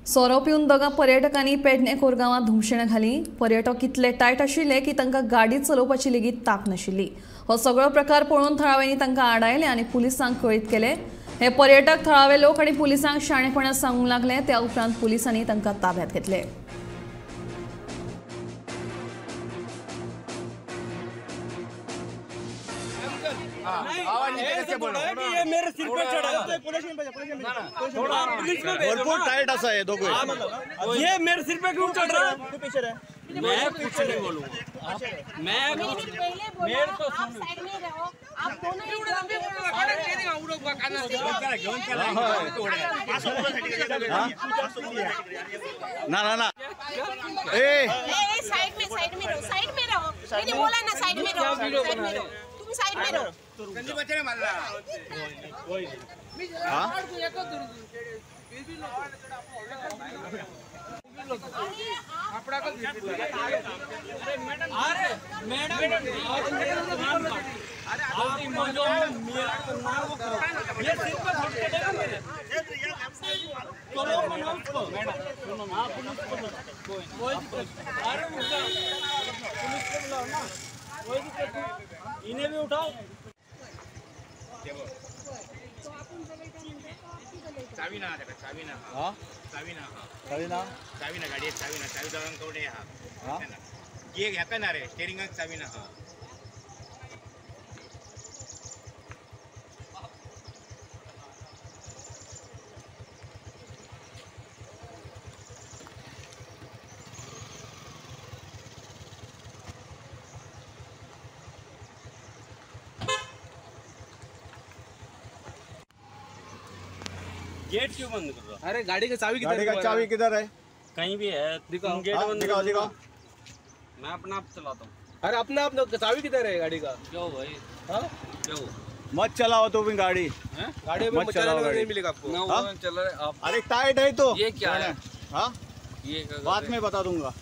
सोरो पिवन दोगा पर्यटकांनी पेडणे कोरगांवात धुमशण घाली। पर्यटक इतले टायट आशिल्ले की तांकां गाडी चलोवपाची लेगीत तांक नाशिल्ली। हो सगळो प्रकार पळोवन थळाव्यांनी तांकां आडायले आनी पुलिसांक कळीत केले। हे पर्यटक थळावे लोक आनी पुलिसांक शाणेपणां सांगूंक लागले। त्या उपरांत पुलिसांनी तांकां ताब्यांत घेतले। ये मेरे सिर पे चढ़ा भरपूर टाइट असा है दोघे। ये मेरे सिर पे क्यों चढ़ रहा है? मैं कुछ नहीं बोलूंगा। मैं मेरे तो आप साइड में रहो। आप दोनों ना ना ना ए साइड में रहो। साइड में रहो। मैंने बोला ना साइड में रहो। साइड में रहो। तुम साइड में रहो। इन्हें भी उठाओ। चावी ना चावी ना हाँ चावी ना चावी ना चावी ना गाडी चावी ना चावी जाऊन कवडे हा हाँ ये ह्याका ना रे स्टेरिंगाक चावी ना हा गेट क्यों बंद कर रहा? अरे गाड़ी की चाबी गाड़ी का चाबी किधर है? कहीं भी है दिखाओ। गेट हाँ, बंद दिखाओ कर दो। दिखाओ। मैं अपना आप चलाता हूँ। अरे अपना अपना चाबी किधर है गाड़ी का? क्यों भाई? हाँ? क्यों? मत चलाओ तो भी गाड़ी। गाड़ी में मत चलाओ चलाने गाड़ी। नहीं मिलेगा आपको। हाँ? चल रहे आप। अरे टाइट है तो ये क्या है? हाँ ये क्या कर बाद रहे में बता दूंगा।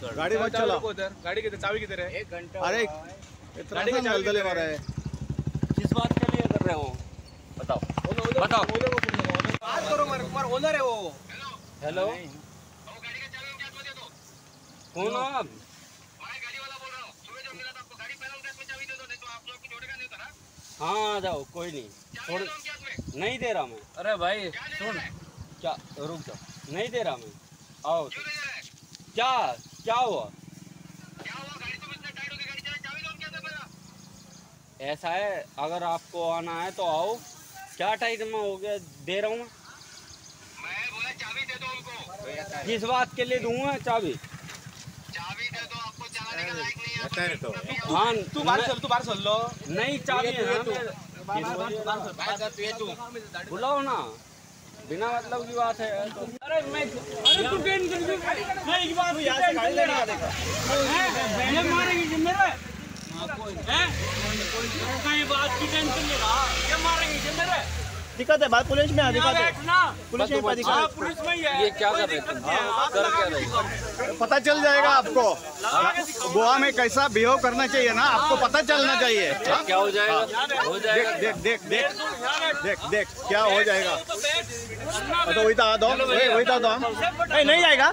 गाड़ी मत चाबी चलाओ। रखो उधर। गाड़ी की चाबी किधर है? एक घंटा अरे गाड़ी का चाबी दलदले किधर मारा है? है। किस बात के लिए कर रहे हो? बताओ। बताओ। बात करो तुम्हारा ओनर है वो। हेलो। कौन हो आप? हाँ आ जाओ कोई नहीं। थोड़ी नहीं दे रहा मैं। अरे भाई सुन क्या रुक जाओ। नहीं दे रहा मैं। आओ तो। क्या क्या हुआ? ऐसा है अगर आपको आना है तो आओ। क्या टाइम में हो गया दे रहा हूँ मैं बोला चाबी दे दो उनको। किस बात के लिए दूंगा चाबी? चाबी दे दो आपको चलाने का लायक नहीं है तो। हाँ तू बाहर चल लो। नहीं चाबी है बुलाओ ना बिना मतलब की बात है। अरे मैं तू टेंशन की बात ये मारेंगे मेरे हैं कहीं बात की टेंशन ले रहा ये मारेंगे मेरे दिक्कत है बात पुलिस में दिक्कत है। पुलिस में पुलिस में ही है। ये क्या कर रहे थे? कर क्या रहे? पता चल जाएगा आपको गोवा में कैसा बिहेव करना चाहिए ना। आपको पता चलना चाहिए। क्या हो जाएगा? हो जाएगा। देख देख देख देख देख क्या हो जाएगा। तो वही तो आ दो वही तो नहीं जाएगा।